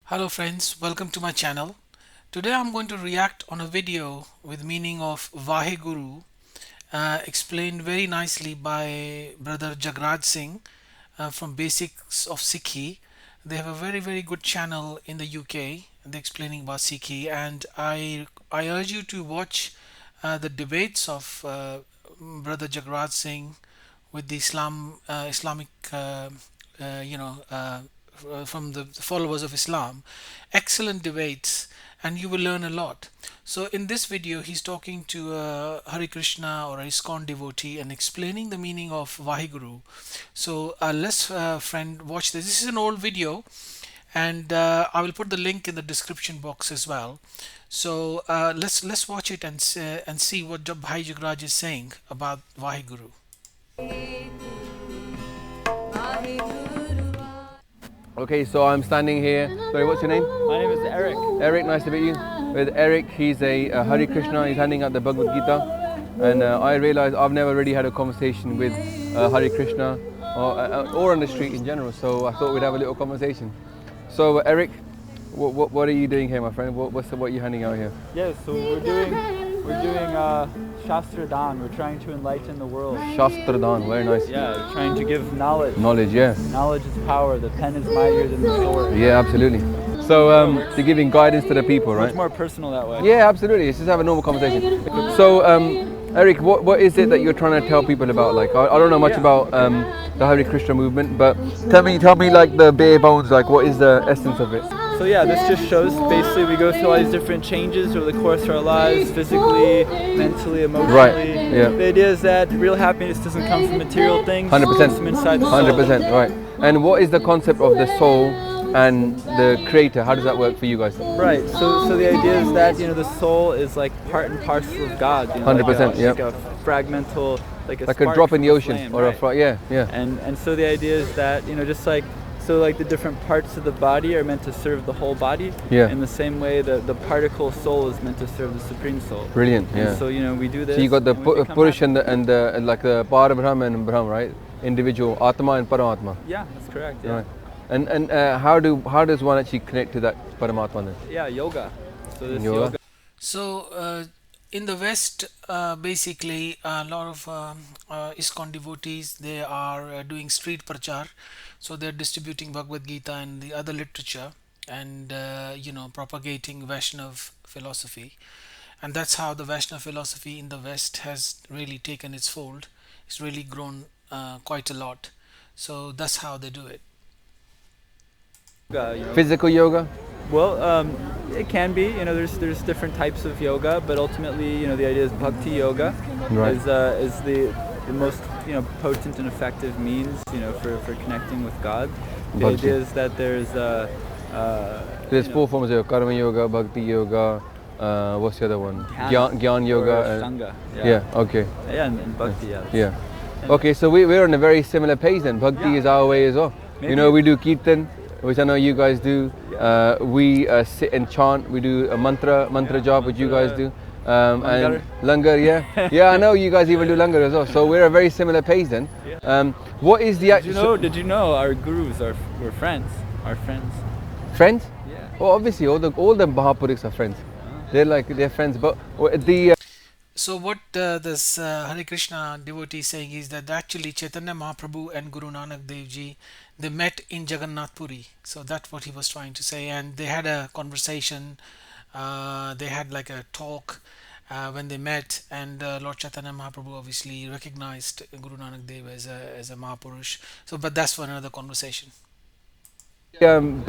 Hello friends, welcome to my channel. Today I'm going to react on a video with meaning of Waheguru, explained very nicely by brother Jagraj Singh from Basics of Sikhi. They have a very good channel in the UK. They're explaining about Sikhi, and I urge you to watch the debates of brother Jagraj Singh with the Islamic from the followers of Islam. Excellent debates, and you will learn a lot. So in this video he's talking to a Hare Krishna or a ISKCON devotee and explaining the meaning of Waheguru. So let's friend watch this. This is an old video, and I will put the link in the description box as well. So let's watch it and see what Bhai Jagraj is saying about Waheguru. Okay, so I'm standing here. Sorry, what's your name? My name is Eric. Eric, nice to meet you. With Eric, he's a Hare Krishna. He's handing out the Bhagavad Gita, and I realized I've never really had a conversation with Hare Krishna or on the street in general. So I thought we'd have a little conversation. So Eric, what are you doing here, my friend? What are you handing out here? Yes, so we're doing Shastra Dan. We're trying to enlighten the world. Shastra Dan, very nice. Yeah, we're trying to give knowledge. Knowledge, yeah. Knowledge is power. The pen is mightier than the sword. Yeah, absolutely. So you're giving guidance to the people, right? It's more personal that way. Yeah, absolutely. Let's just have a normal conversation. So, Eric, what is it that you're trying to tell people about? Like, I don't know much about the Hare Krishna movement, but tell me like the bare bones. Like, what is the essence of it? So yeah, this just shows basically we go through all these different changes over the course of our lives, physically, mentally, emotionally. Right, yeah. The idea is that real happiness doesn't come from material things. 100%. It comes from inside the soul. 100%, right. And what is the concept of the soul and the creator? How does that work for you guys? Right. So the idea is that the soul is like part and parcel of God. 100%, yeah. Like a fragmental, like a drop in the ocean, flame, or right. yeah. And so the idea is that just like the different parts of the body are meant to serve the whole body. Yeah. In the same way, the particle soul is meant to serve the supreme soul. Brilliant. Yeah. And so we do this. So you got the and we become Purush happy. and the like the Parabrahma and Brahm, right? Individual Atma and Paramatma. Yeah, that's correct. Yeah. Right. And how does one actually connect to that Paramatma then? Yeah, yoga. So this Yoga. yoga. So in the West, basically a lot of ISKCON devotees, they are doing street prachar. So they're distributing Bhagavad Gita and the other literature, and propagating Vaishnav philosophy. And that's how the Vaishnav philosophy in the West has really taken its fold. It's really grown quite a lot. So that's how they do it. Physical yoga. Well, it can be. There's different types of yoga, but ultimately, the idea is bhakti yoga Right. is the most potent and effective means for connecting with God. The Bhakti. idea is that There's four forms of yoga: Karma yoga, Bhakti yoga. What's the other one? Gyan yoga. or Ashtanga. Yeah. Okay. Yeah, and bhakti. Yeah. Yeah. Okay. So we're on a very similar page then. Bhakti is our way as well. Maybe. We do kirtan, which I know you guys do. We sit and chant. We do a mantra job, which you guys do. And langar, yeah. Yeah, I know you guys even do langar as well. So we're a very similar page then. What is the Did you know our gurus were friends? Our friends. friends? Yeah. Well, obviously all the Mahapuruks are friends. They're friends, but the So what this Hare Krishna devotee is saying is that actually Chaitanya Mahaprabhu and Guru Nanak Dev Ji, they met in Jagannath Puri. So that's what he was trying to say, and they had a conversation. They had like a talk when they met, and Lord Chaitanya Mahaprabhu obviously recognized Guru Nanak Dev as a Mahapurush. So, but that's for another conversation.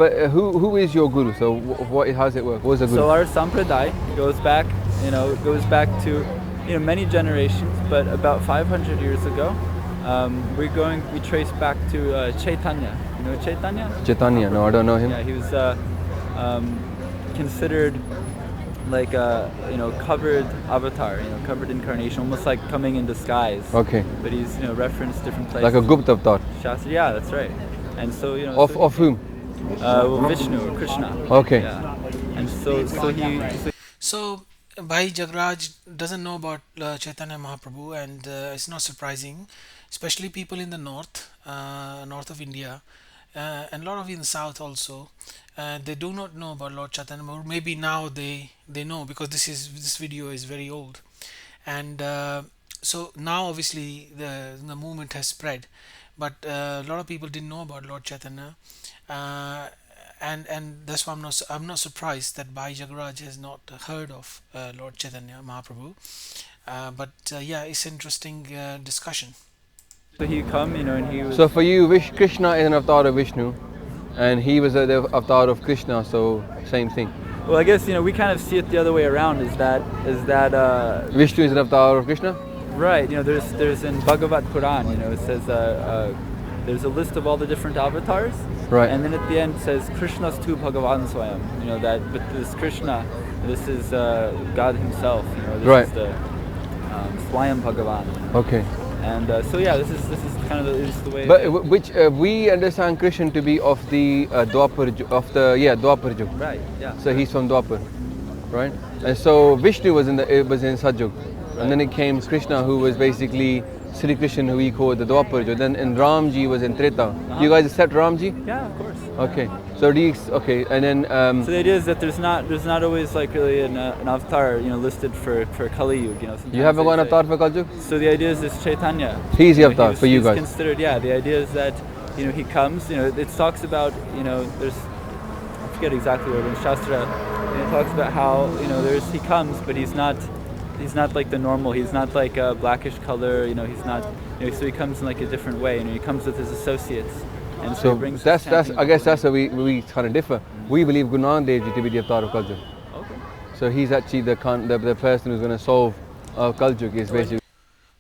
but who is your guru? So how does it work? What is a guru? So our sampradaya goes back to many generations, but about 500 years ago, we trace back to Chaitanya. You know Chaitanya? Chaitanya. No, I don't know him. Yeah, he was considered like a covered avatar, covered incarnation, almost like coming in disguise. Okay. But he's different places. Like a Gupta avatar. Shastra. Yeah, that's right. And so Of whom? Vishnu or Krishna. Okay. Yeah. And so he. So Bhai Jagraj doesn't know about Chaitanya Mahaprabhu, and it's not surprising, especially people in the north of India, and a lot of in the south also, they do not know about Lord Chaitanya, or maybe now they know, because this video is very old. And so now obviously the movement has spread, but a lot of people didn't know about Lord Chaitanya. uh, and that's why I'm not surprised that Bhai Jagraj has not heard of Lord Chaitanya Mahaprabhu. But yeah, it's interesting discussion. So he come, and he was. So for you, Krishna is an avatar of Vishnu, and he was the avatar of Krishna. So same thing. Well, I guess we kind of see it the other way around. Is that Vishnu is an avatar of Krishna. right? There's in Bhagavad Puran, it says there's a list of all the different avatars. Right. And then at the end it says Krishna's tu Bhagavan Swayam. But this Krishna, this is God Himself. This Right. is the Swayam Bhagavan. Okay. And so yeah, this is kind of this is the way. But which we understand Krishna to be of the Dwapar Dwapar Yug. Right. Yeah. So he's from Dwapar, right? And so Vishnu was in Satyug, and then it came Krishna, who was basically Sri Krishna, who we call the Dwapar Yug. Then and Ramji was in Treta. You guys accept Ramji? Yeah, of course. Okay. So okay, and then So the idea is that there's not always like really an avatar listed for Kali Yuga. you haven't got an avatar for Kaljug? So the idea is this Chaitanya. He's the avatar for you guys. He's considered, yeah. The idea is that he comes. It talks about there's, I forget exactly what in Shastra. It talks about how he comes, but he's not like the normal. He's not like a blackish color. He's not. So he comes in like a different way. He comes with his associates. And so So he brings that's chanting I guess before that's where we kind of differ. We believe Guru Nanak Dev Ji to be the avatar of Kaljug. them. Okay. So he's actually the person who's going to solve Kaljug is basically.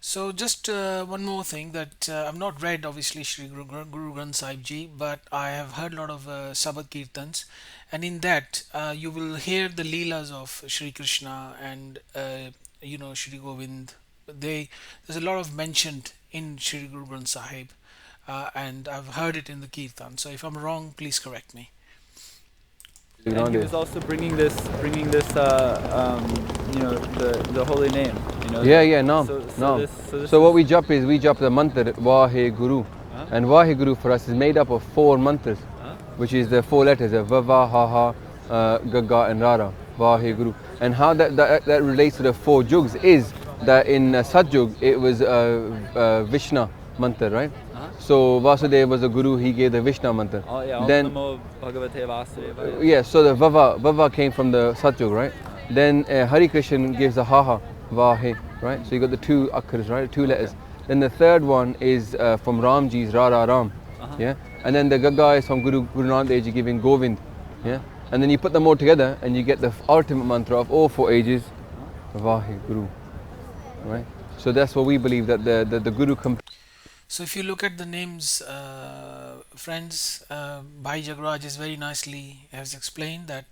So just one more thing that I've not read obviously Shri Guru Granth Sahib Ji, but I have heard a lot of Sabad Kirtans, and in that you will hear the Leelas of Shri Krishna and Shri Govind. There's a lot of mentioned in Shri Guru Granth Sahib, and I've heard it in the Kirtan. So if I'm wrong, please correct me. And he was also bringing this, the holy name. Naam. So So what we jap is we jap the mantra Waheguru, and Waheguru for us is made up of 4 mantras, which is the 4 letters of Vava, Haha, Gaga, and Rara. Waheguru. And how that relates to the 4 jugs is that in Satjug it was Vishnu mantra, right? So Vasudeva was the guru, he gave the Vishnu mantra. Oh yeah. Then Namo Bhagavate Vasudevaya. yeah, so the Vava came from the Satyug, right? Then Hare Krishna gives the Haha, Vahe, right? So you got the 2 akkars, right? 2 letters. Then the third one is from Ramji's Rara Ram, yeah? And then the Gaga is from Guru Nanak Dev Ji giving Govind, yeah? And then you put them all together and you get the ultimate mantra of all 4 ages, Vaheguru, right? So that's what we believe, that the Guru So if you look at the names, friends, Bhai Jagraj is very nicely has explained that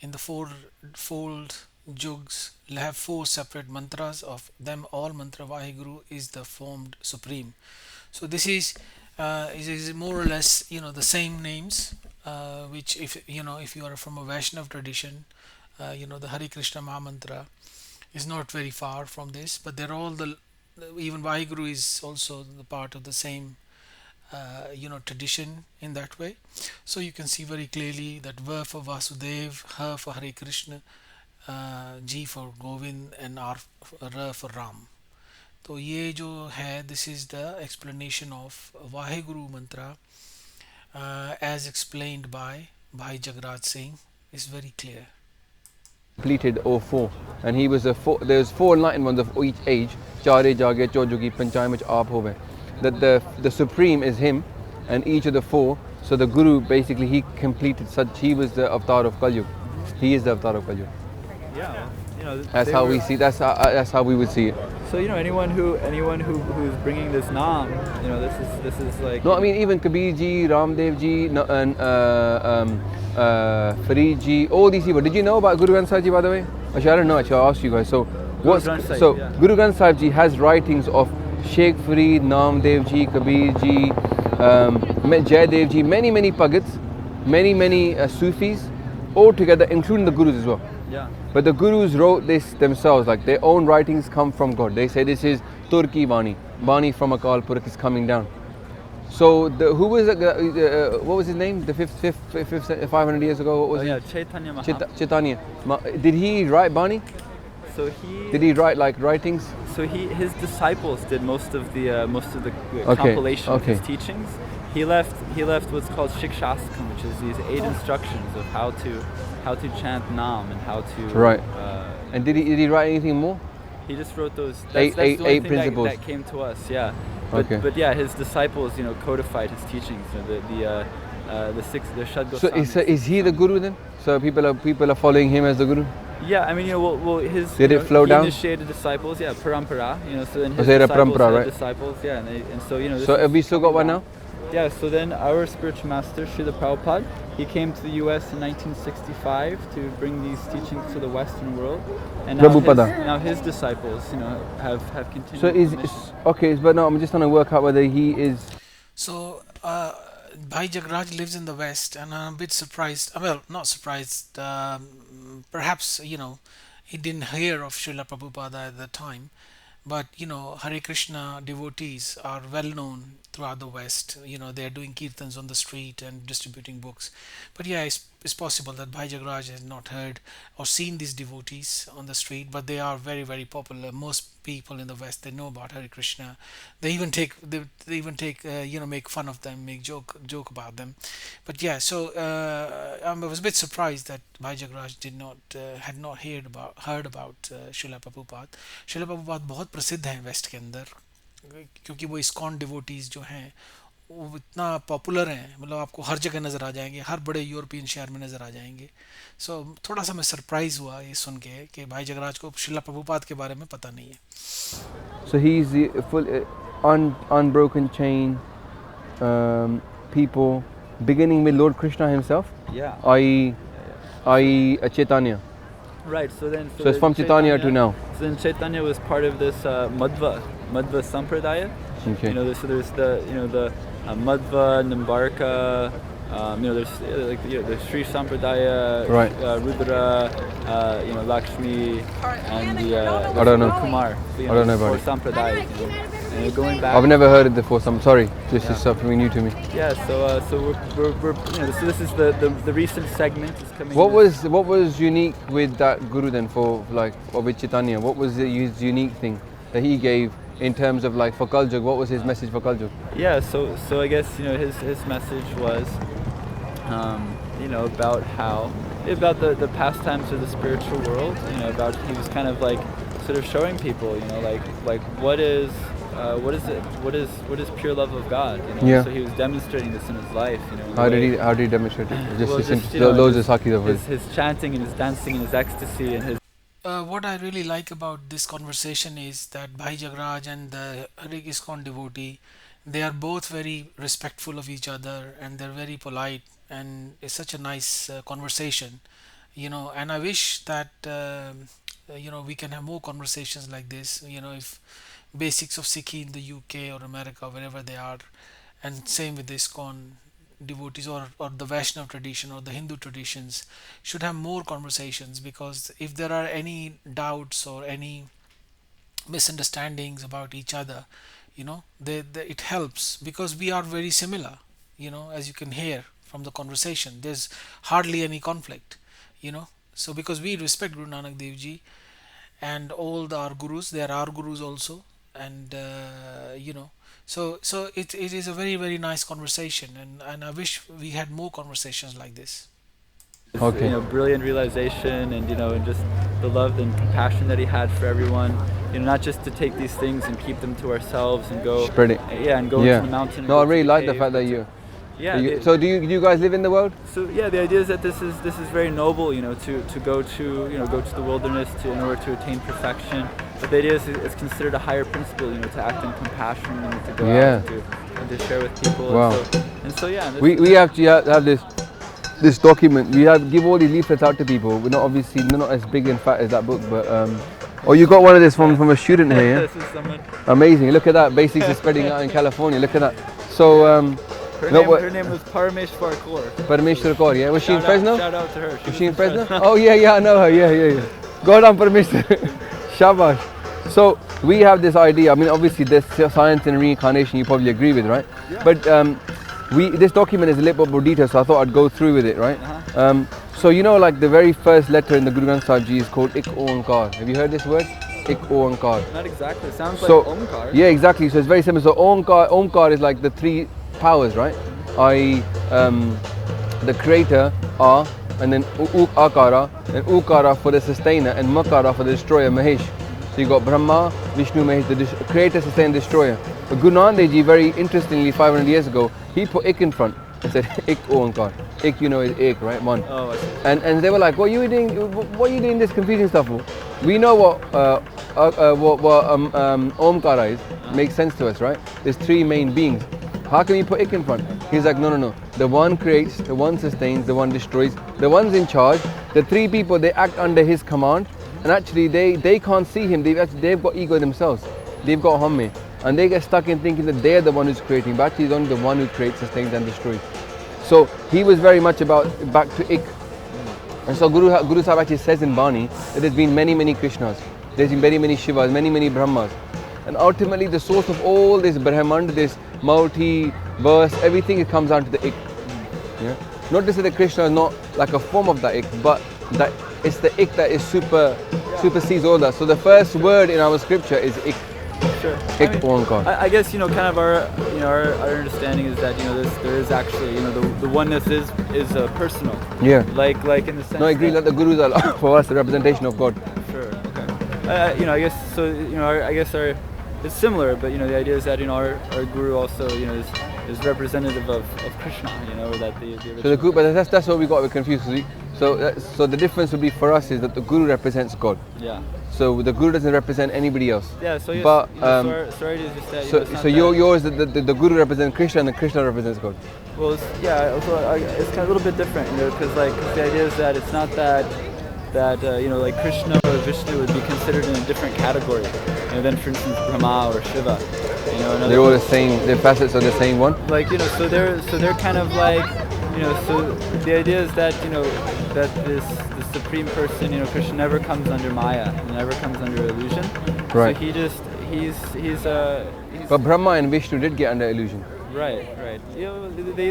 in the fold jugs have 4 separate mantras. Of them all, mantra Waheguru is the formed supreme. So this is more or less the same names, which if you are from a Vaishnav tradition, the Hare Krishna Maha Mantra is not very far from this, but they're all even Waheguru is also the part of the same tradition in that way. So you can see very clearly that V for Vasudev, H for Hare Krishna, G for Govind, and R for Ram. तो ये जो है, this is the explanation of Waheguru mantra as explained by Bhai Jagraj Singh, is very clear. completed all 4, and he was there's 4 enlightened ones of each age. Chare jage chojugi panchayam vich aap hove. That the supreme is him, and each of the 4. So the Guru basically he completed such. He was the avatar of Kalyug. He is the avatar of Kalyug. Yeah. That's how we see. That's how we would see it. So anyone who's bringing this naam, this is like. No, I mean even Kabir ji, Ramdev ji, and Farid ji, all these people. Did you know about Guru Granth Sahib ji, by the way? Actually, I don't know. Actually, I'll ask you guys. So Guru Granth Sahib ji has writings of Sheikh Farid, Namdev ji, Kabir ji, Jaydev ji, many Pagats, many Sufis, all together, including the Gurus as well. Yeah. But the Gurus wrote this themselves, like their own writings come from God. They say this is Turki Vani, Vani from Akal Purakh is coming down. So who was what was his name? The fifth 500 years ago. What was Oh he? yeah, Chaitanya Mahaprabhu. Chaitanya. Did he write Bani? So Did he write like writings? his disciples did most of the Okay, compilation okay. of his teachings. He left what's called Shikshastakam, which is these 8 instructions of how to chant Nam and how to Right. And did he write anything more? He just wrote those. Eight the only thing principles. that came to us. Yeah. But, Okay. but yeah, his disciples, codified his teachings. The Shad So Goswamis. is he the guru then? So people are following him as the guru? Yeah, I mean, his. Did it flow he down? initiated disciples. Yeah, parampara. So then his So he had a disciples parampara, had right? disciples. Yeah, and so this So is have we still got coming one down. now? Yeah. So then our spiritual master, Srila Prabhupada, he came to the U.S. in 1965 to bring these teachings to the Western world, and now his disciples, have continued. So okay, but no, I'm just trying to work out whether he is. So, Bhai Jagraj lives in the West, and I'm a bit surprised. Well, not surprised. Perhaps, he didn't hear of Srila Prabhupada at the time. But, Hare Krishna devotees are well known throughout the West. They are doing kirtans on the street and distributing books. But yeah, it's possible that Bhai Jagraj has not heard or seen these devotees on the street, but they are very, very popular. Most people in the West, they know about Hare Krishna. They even make fun of them, make joke about them. But yeah, so I was a bit surprised that Bhai Jagraj had not heard about Srila Prabhupada. Srila Prabhupada बहुत प्रसिद्ध हैं waste के अंदर, क्योंकि वो ISKCON devotees जो हैं वो इतना पॉपुलर हैं, मतलब आपको हर जगह नज़र आ जाएंगे, हर बड़े यूरोपियन शहर में नज़र आ जाएंगे. सो थोड़ा सा मैं सरप्राइज हुआ ये सुन के कि भाई जगराज को श्रीला प्रभुपाद के बारे में पता नहीं है. So he's the full unbroken chain people, beginning with Lord Krishna himself. Yeah. I.e. Chaitanya. Right. So it's from Chaitanya to now. So then Chaitanya was part of this Madhva Sampradaya. Okay. So there's the Madhva, Nimbarka. There's the Sri Sampradaya, right. Rudra, Lakshmi, and the I don't know. Kumar. I don't know about it. Four Sampradayas. And going back. I've never heard it before. So I'm sorry. This is something new to me. Yeah. So we're so this is the recent segment is coming. What was unique with that guru then with Chaitanya? What was his unique thing that he gave in terms of for Kaljug? What was his message for Kaljug? Yeah. So I guess his message was about the pastimes of the spiritual world. About he was kind of sort of showing people what is pure love of God. Yeah. So he was demonstrating this in his life. How did he demonstrate it? Just loads of sakis of his chanting and his dancing and his ecstasy and his. What I really like about this conversation is that Bhai Jagraj and the Hare ISKCON devotee, they are both very respectful of each other and they're very polite, and it's such a nice conversation, and I wish that we can have more conversations like this, if basics of Sikhi in the UK or America, wherever they are, and same with the ISKCON devotees or the Vaishnav tradition or the Hindu traditions should have more conversations, because if there are any doubts or any misunderstandings about each other, it helps, because we are very similar, as you can hear from the conversation, there's hardly any conflict, so because we respect Guru Nanak Dev Ji and all our gurus, they are our gurus also, and so it is a very, very nice conversation, and I wish we had more conversations like this. Okay. Brilliant realization, and and just the love and compassion that he had for everyone. Not just to take these things and keep them to ourselves and go spread it. Yeah, and go into the mountain. No, I really like the fact that you. Yeah. So do you guys live in the world? So yeah, the idea is that this is very noble, to go to the wilderness in order to attain perfection. But the idea is it's considered a higher principle, to act in compassion and to go out and to share with people. Wow. And so yeah. We actually have this document. We give all these leaflets out to people. We're not as big and fat as that book, but oh, you got one of this from a student here, yeah? This is someone. Amazing. Look at that. Basics is spreading out in California. Look at that. So her name was Parameshwar Kaur. Parameshwar Kaur, yeah. Was she in Fresno? Shout out to her. Was she in Fresno? Oh yeah, I know her. Yeah. Go on, Parameshwar. Shabash. So we have this idea. I mean, obviously, there's science and reincarnation. You probably agree with, right? Yeah. But this document is a little bit more detailed, so I thought I'd go through with it, right? So you know, like the very first letter in the Guru Granth Sahib Ji is called Ik Oankar. Have you heard this word? Ik Oankar. Not exactly. It sounds So like Omkar. yeah, exactly. So it's very simple. So Oankar is like the three powers, right? The creator, A, and then Akara, and Ukara for the sustainer, and Makara for the destroyer, Mahesh. So you got Brahma, Vishnu, Mahesh, the creator, sustainer, destroyer. But Guru Nanak Dev Ji, very interestingly, 500 years ago, he put Ik in front and said Ik Oankar. Ik, you know, is Ik, right? One. Oh, I see. And they were like, what are you doing this confusing stuff for? We know what Omkara is. Makes sense to us, right? There's three main beings. How can we put Ik in front? He's like, no. The one creates, the one sustains, the one destroys. The one's in charge. The three people, they act under his command. And actually, they can't see him. They've got ego themselves. They've got hamme. And they get stuck in thinking that they're the one who's creating. But actually, he's only the one who creates, sustains and destroys. So he was very much about back to Ik. And so Guru Sahib actually says in Bani that there's been many Krishnas. There's been many Shivas, many Brahmas. And ultimately the source of all this Brahmand, this multi-verse, everything, it comes down to the Ik. Yeah? Not to say that Krishna is not like a form of that Ik, but that it's the Ik that is supersedes all that. So the first word in our scripture is Ik. Sure. Ik Oankar. I guess, kind of our understanding is that, there is actually, the oneness is personal. Yeah. Like in the sense. No, I agree that the Gurus are for us the representation of God. Sure. Okay. I guess so. I guess it's similar, but the idea is that our Guru also is representative of Krishna. That the So the Guru, but that's what we got a bit confused. So the difference would be for us is that the Guru represents God. Yeah. So the Guru doesn't represent anybody else. Yeah. So yes, but so our idea is just that. Yours the Guru represents Krishna and the Krishna represents God. Well, it's kind of a little bit different, because the idea is that it's not that like Krishna or Vishnu would be considered in a different category, than for instance Brahma or Shiva. They're all the same. Their facets are the same one. Like so they're kind of like so the idea is that that the supreme person, Krishna never comes under Maya, never comes under illusion. Right. So he's But Brahma and Vishnu did get under illusion. Right.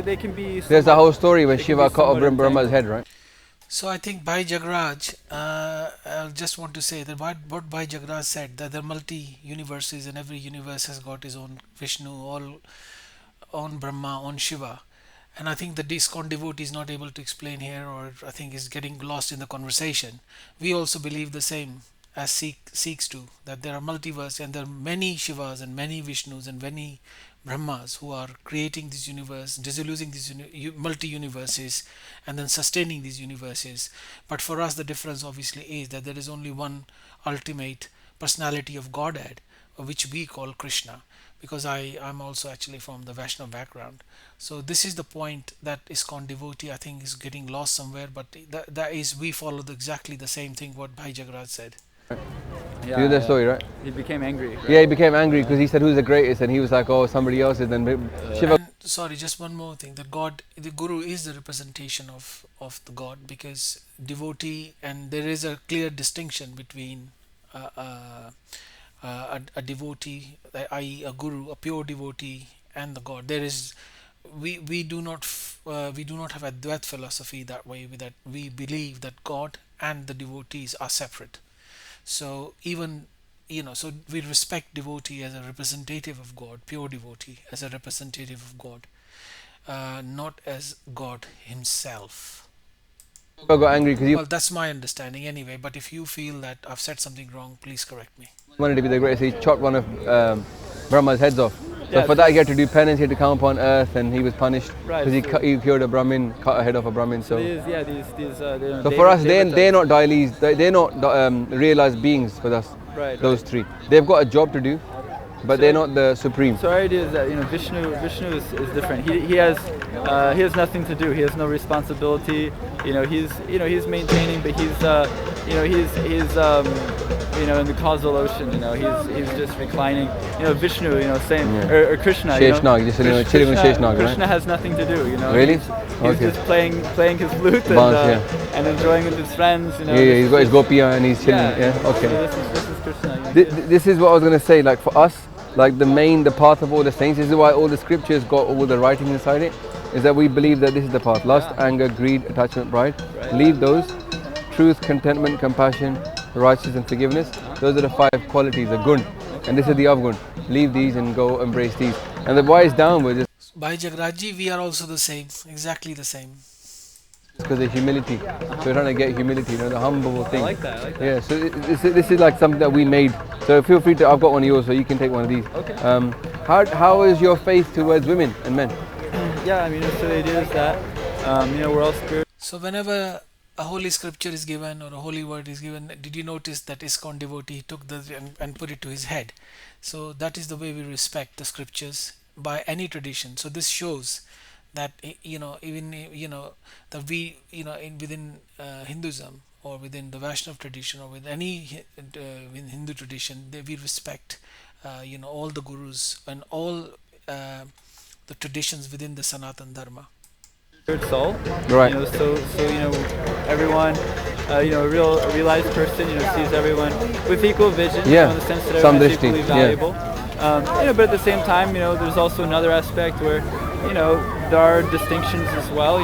They can be. There's a whole story when Shiva cut off Brahma's head, right? So I think Bhai Jagraj, I just want to say that what Bhai Jagraj said, that there are multi-universes and every universe has got his own Vishnu, own Brahma, own Shiva. And I think the ISKCON devotee is not able to explain here, or I think is getting lost in the conversation. We also believe the same as Sikhs do, that there are multiverse and there are many Shivas and many Vishnus and many Brahmas who are creating this universe, disillusioning these multi-universes and then sustaining these universes. But for us the difference obviously is that there is only one ultimate personality of Godhead, which we call Krishna, because I'm also actually from the Vaishnava background. So this is the point that ISKCON devotee I think is getting lost somewhere, but that is, we follow exactly the same thing what Bhai Jagraj said. You know the story, right? He became angry. Right? Yeah, he became angry because he said who's the greatest, and he was like, oh, somebody else is. Then Shiva. And, sorry, just one more thing. That God, the Guru is the representation of the God, because devotee, and there is a clear distinction between a devotee, i.e. a Guru, a pure devotee, and the God. There is, we do not have a Advait philosophy that way. That we believe that God and the devotees are separate. So even so we respect devotee as a representative of God, pure devotee as a representative of God, not as God himself. I got angry because he Well, that's my understanding anyway, but if you feel that I've said something wrong, please correct me. wanted to be the greatest. He chopped one of Brahma's heads off. So Yeah, for that he had to do penance, he had to come upon earth, and he was punished Right, because he cured a Brahmin, cut a head off a Brahmin. So these so for us, they're not dailis, they're not realized beings for us. Right, Those three, they've got a job to do, but they're not the supreme. So our idea is that Vishnu is different. He has nothing to do. He has no responsibility. He's maintaining, but he's in the causal ocean. He's just reclining. Vishnu, same or Krishna. Sheshnag, just chilling with Sheshnag, right? Krishna has nothing to do. Really? He's just playing his flute and enjoying with his friends. Yeah, he's got his gopiya and he's chilling. Yeah, okay. So this is Krishna. This is what I was going to say. Like for us, like the path of all the saints. This is why all the scriptures got all the writings inside it. Is that we believe that this is the path: lust, anger, greed, attachment, pride. Leave those. Truth, contentment, compassion, righteousness, and forgiveness. Those are the 5 qualities, the gun, and this is the avgun. Leave these and go embrace these. And the why is downwards is By Jagraji, we are also the same, exactly the same. because of humility. So we're trying to get humility, the humble thing. I like that. I like that. Yeah. So this is like something that we made. So feel free to. I've got one of yours, so you can take one of these. Okay. How is your faith towards women and men? Yeah, I mean, so the idea is that we're all spiritual. So whenever a holy scripture is given or a holy word is given, did you notice that ISKCON devotee took and put it to his head? So that is the way we respect the scriptures by any tradition. So this shows that even that we within Hinduism or within the Vaishnav tradition or with any in Hindu tradition, we respect all the gurus and all the traditions within the Sanatan Dharma. Soul, Right. So everyone, a realized person, sees everyone with equal vision, Yeah. in the sense that everyone is Samdrishti, equally valuable. But at the same time, there's also another aspect where, there are distinctions as well.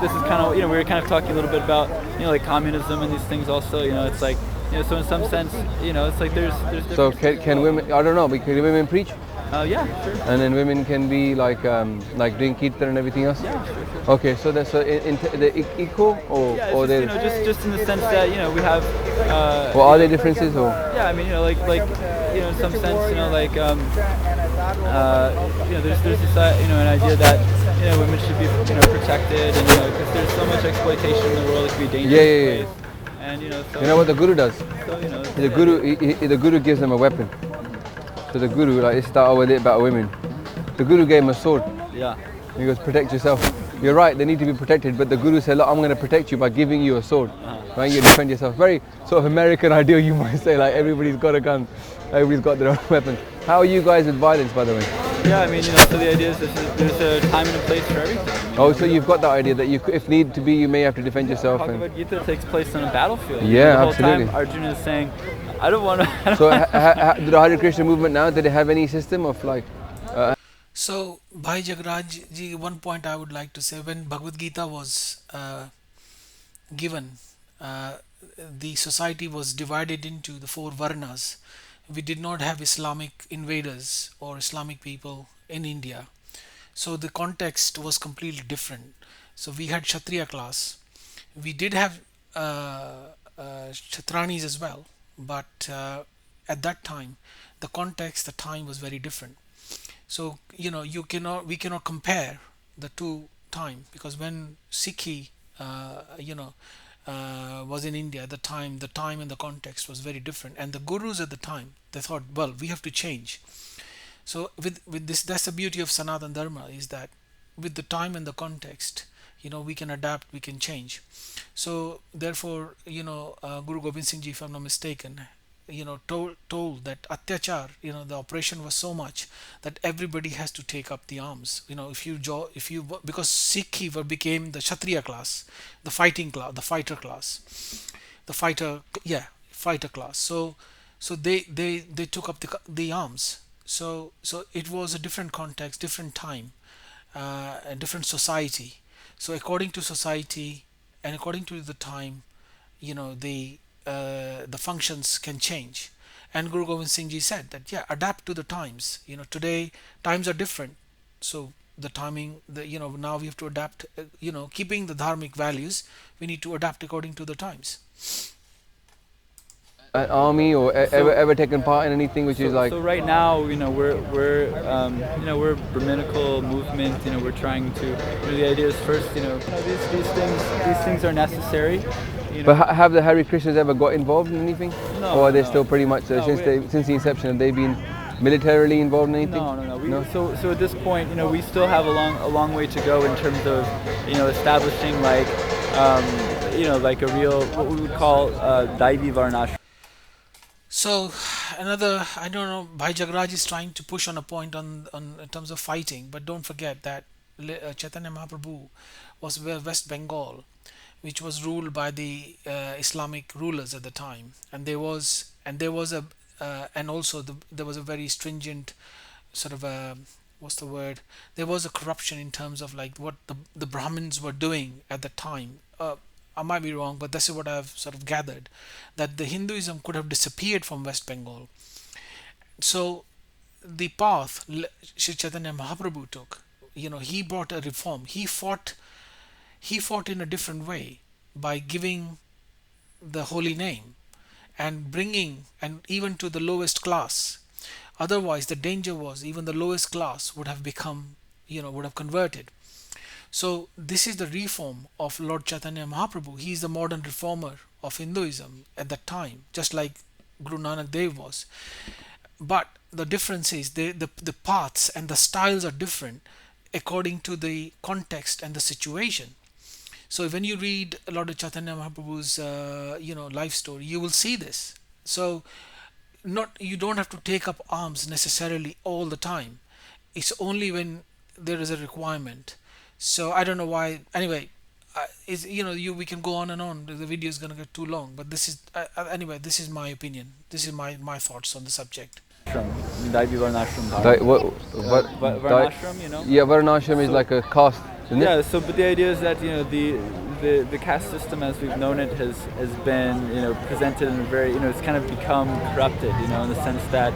This is kind of, we were kind of talking a little bit about, like communism and these things also. It's like, so in some sense, it's like there's. So can women? I don't know. But can women preach? Yeah, sure. And then women can be like doing kirtan and everything else. Yeah, sure. Okay, so that's the equal or Yeah, or it's they. just in the sense that we have. Well, are there differences or? Yeah, I mean, in some sense, there's this, an idea that, women should be, protected, and, because there's so much exploitation in the world, it could be dangerous. Yeah. Place. And, so, You know what the guru does? So, The guru, the guru gives them a weapon. So the guru, like, it's start with it about women. The guru gave him a sword. Yeah. He goes, protect yourself. You're right, they need to be protected, but the guru said, look, I'm going to protect you by giving you a sword. Right? You defend yourself. Very sort of American ideal, you might say, like everybody's got a gun, everybody's got their own weapon. How are you guys with violence, by the way? Yeah, I mean, so the idea is there's a time and a place for everything. Oh, so you've got that idea that if need to be, you may have to defend yourself. Bhagavad Gita takes place on a battlefield. Yeah, the whole absolutely. time Arjuna is saying, I don't want to. So the Hare Krishna movement now, did they have any system of like? So, Bhai Jagraj ji, one point I would like to say, when Bhagavad Gita was given, the society was divided into the 4 Varnas. We did not have Islamic invaders or Islamic people in India. So the context was completely different. So we had Kshatriya class. We did have Kshatranis as well, but at that time, the context, the time was very different. So we cannot compare the two time, because when Sikhi was in India, the time and the context was very different, and the gurus at the time, they thought, well, we have to change. So with this, that's the beauty of Sanatan Dharma, is that with the time and the context, we can adapt, we can change. So therefore, Guru Gobind Singh Ji, if I'm not mistaken, told that atyachar, the oppression was so much that everybody has to take up the arms. Because Sikhi became the Kshatriya class, the fighting class, the fighter class, fighter class. So they took up the arms. So it was a different context, different time, a different society. So according to society and according to the time, the functions can change. And Guru Gobind Singh Ji said that, adapt to the times. Today times are different. So the timing, now we have to adapt. Keeping the dharmic values, we need to adapt according to the times. An army or ever taken part in anything which is like? So right now, we're a Brahminical movement. We're trying to. The idea is first, these things are necessary. But have the Hare Krishnas ever got involved in anything? No. Or are they still pretty much since the inception, have they been militarily involved in anything? No. So at this point, we still have a long way to go in terms of, establishing like a real, what we would call Daivi Varnashram. So another, I don't know, Bhai Jagraj is trying to push on a point on in terms of fighting, but don't forget that Chaitanya Mahaprabhu was West Bengal, which was ruled by the Islamic rulers at the time, and there was a and also there was a very stringent sort of a, what's the word, there was a corruption in terms of like what the Brahmins were doing at the time. I might be wrong, but this is what I've sort of gathered, that the Hinduism could have disappeared from West Bengal. So the path Sri Chaitanya Mahaprabhu took, he brought a reform. He fought in a different way by giving the holy name and bringing, and even to the lowest class. Otherwise, the danger was even the lowest class would have become, would have converted. So this is the reform of Lord Chaitanya Mahaprabhu. He is the modern reformer of Hinduism at that time, just like Guru Nanak Dev was. But the difference is the paths and the styles are different according to the context and the situation. So when you read Lord Chaitanya Mahaprabhu's life story, you will see this. So not, you don't have to take up arms necessarily all the time. It's only when there is a requirement. So I don't know why. Anyway, we can go on and on. The video is gonna get too long. But this is anyway. This is my opinion. This is my thoughts on the subject. Varnashram, Yeah, Varnashram is like a caste, isn't it? Yeah, so but the idea is that the caste system as we've known it has been presented in a very it's kind of become corrupted in the sense that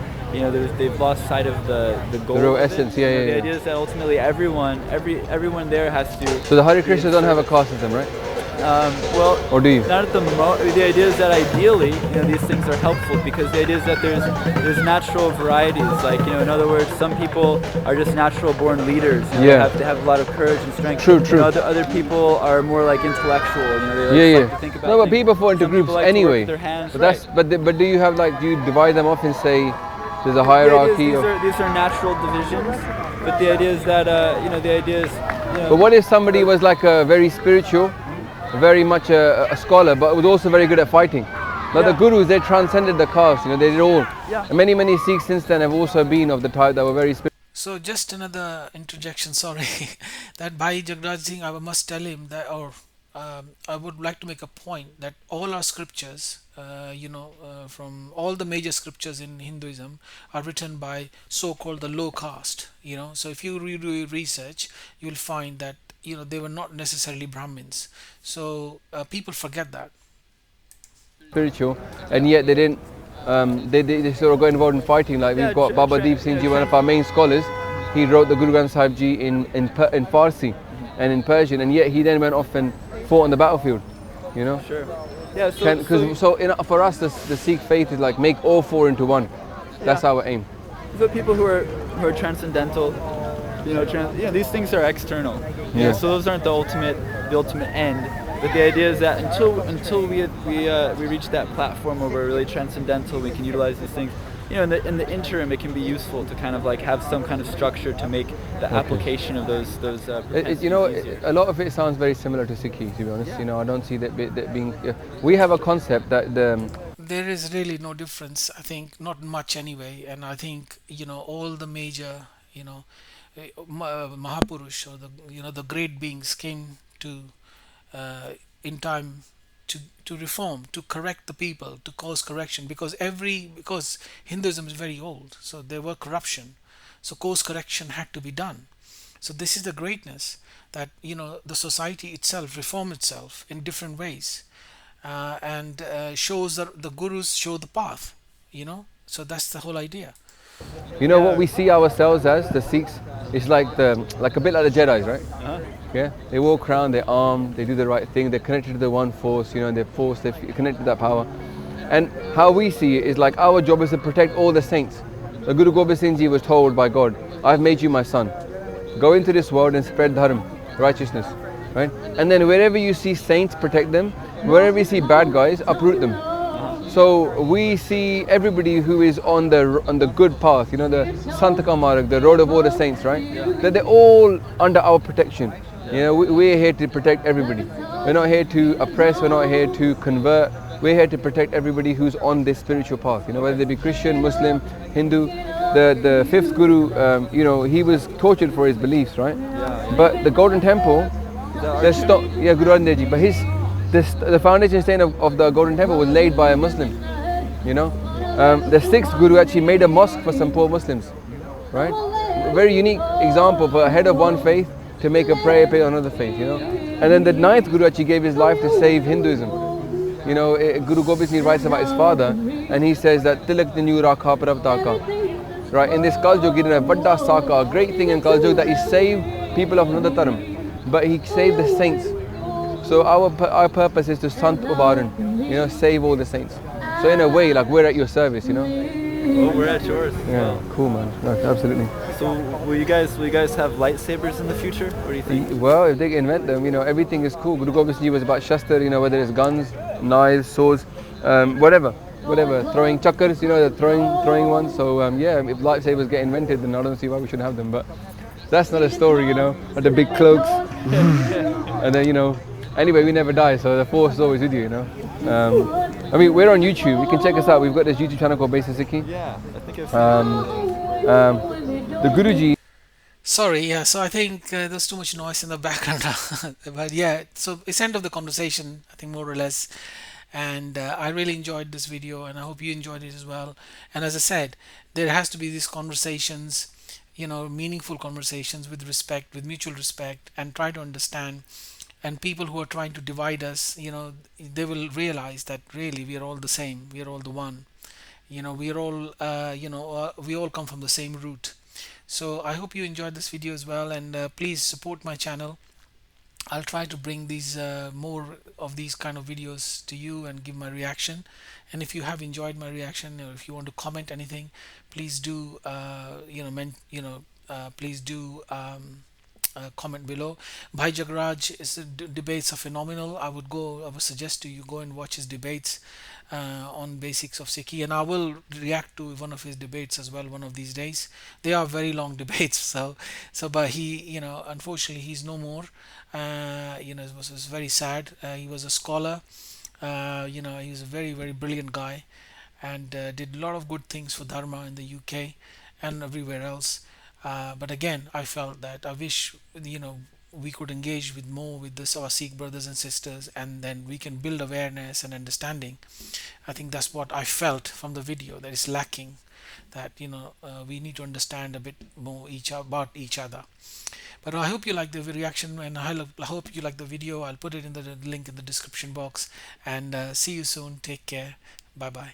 they've lost sight of the goal. The real essence, yeah. The idea is that ultimately everyone there has to. So the Hare Krishna don't have a caste system, right? Well, or do you? Not at the moment. The idea is that ideally, these things are helpful because the idea is that there's natural varieties. Like in other words, some people are just natural born leaders. They have a lot of courage and strength. True. Other people are more like intellectual. They like to think about no, but things. people fall into groups like anyway. Their hands, but do you have do you divide them off and say there's a hierarchy? These are natural divisions. But the idea is that But what if somebody was like a very spiritual, very much a scholar, but was also very good at fighting? Like the gurus, they transcended the caste. They did all. Yeah. And many Sikhs since then have also been of the type that were very spiritual. So just another interjection, sorry, that Bhai Jagraj Singh, I must tell him that, I would like to make a point that all our scriptures, from all the major scriptures in Hinduism are written by so-called the low caste, So if you do research, you'll find that, they were not necessarily Brahmins. So people forget that. Spiritual, and yet they didn't. They sort of got involved in fighting. Like we've got Baba Deep Singh Ji, one of our main scholars. He wrote the Guru Granth Sahib Ji in Farsi and in Persian, and yet he then went off and fought on the battlefield. Sure. Yeah. For us, the Sikh faith is like make all four into one. That's our aim. The people who are transcendental, these things are external. Yeah. So those aren't the ultimate end. But the idea is that until we reach that platform where we're really transcendental, we can utilize these things. In the interim, it can be useful to kind of have some kind of structure to make the application of those. A lot of it sounds very similar to Sikhi, to be honest. I don't see that being. We have a concept that there is really no difference. I think not much anyway, and I think all the major Mahapurush or the great beings came to in time to reform, to correct the people, to cause correction, because Hinduism is very old, so there were corruption, so course correction had to be done. So this is the greatness, that the society itself reform itself in different ways, and shows that the gurus show the path, so that's the whole idea. What we see ourselves as the Sikhs is like a bit like the Jedis, right? Yeah, they walk around, they're armed, they do the right thing, they're connected to the one force, they're connected to that power. And how we see it is like our job is to protect all the saints. The Guru Gobind Singh Ji was told by God, I've made you my son. Go into this world and spread dharma, righteousness, right? And then wherever you see saints, protect them. Wherever you see bad guys, uproot them. So we see everybody who is on the good path, the Santaka Marg, the road of all the saints, right? That they're all under our protection. We're here to protect everybody. We're not here to oppress, we're not here to convert. We're here to protect everybody who's on this spiritual path, whether they be Christian, Muslim, Hindu. The fifth Guru, he was tortured for his beliefs, right? Yeah. But the Golden Temple, Guru Arjan Dev Ji, but the foundation stone of the Golden Temple was laid by a Muslim, The sixth Guru actually made a mosque for some poor Muslims, right? A very unique example for a head of one faith to make a prayer pay on another faith, you know. And then the ninth Guru actually gave his life to save Hinduism. You know, Guru Gobind Singh writes about his father, and he says that Tilak Tinu Rakha Pravtaka. Right, in this Kaljug, he did a Vadda Saka, a great thing in Kaljug, that he saved people of another dharm, but he saved the saints. So our purpose is to Sant Ubaran, you know, save all the saints. So in a way, like, we're at your service, you know. Well, we're at yours. Yeah, Well, cool, man. No, absolutely. so will you guys have lightsabers in the future? What do you think? Well, if they can invent them, you know, everything is cool. Guru Gobind Singh was about Shastra, you know, whether it's guns, knives, swords, whatever, throwing chakras, you know, the throwing ones. So yeah, if lightsabers get invented, then I don't see why we shouldn't have them. But that's not a story, you know, or the big cloaks, and then, you know. Anyway, we never die, so the force is always with you, you know. I mean, we're on YouTube. You can check us out. We've got this YouTube channel called Basic Sikhi. Yeah, I think I've seen The Guruji. Sorry, yeah, so I think there's too much noise in the background. But yeah, so it's end of the conversation, I think, more or less. And I really enjoyed this video, and I hope you enjoyed it as well. And as I said, there has to be these conversations, you know, meaningful conversations with respect, with mutual respect, and try to understand. And people who are trying to divide us, you know, they will realize that really we are all the same, we are all the one, you know, we are all we all come from the same root. So I hope you enjoyed this video as well, and please support my channel. I'll try to bring these more of these kind of videos to you and give my reaction. And if you have enjoyed my reaction, or if you want to comment anything, please do please do comment below. Bhai Jagraj, his debates are phenomenal. I would suggest to you go and watch his debates on basics of Sikhi, and I will react to one of his debates as well one of these days. They are very long debates, but he, you know, unfortunately he's no more. It was very sad. He was a scholar. He was a very, very brilliant guy, and did a lot of good things for Dharma in the UK and everywhere else. But again, I felt that I wish, you know, we could engage with more with this our Sikh brothers and sisters, and then we can build awareness and understanding. I think that's what I felt from the video that is lacking. That, you know, we need to understand a bit more about each other. But I hope you like the reaction, and I hope you like the video. I'll put it in the link in the description box, and see you soon. Take care. Bye bye.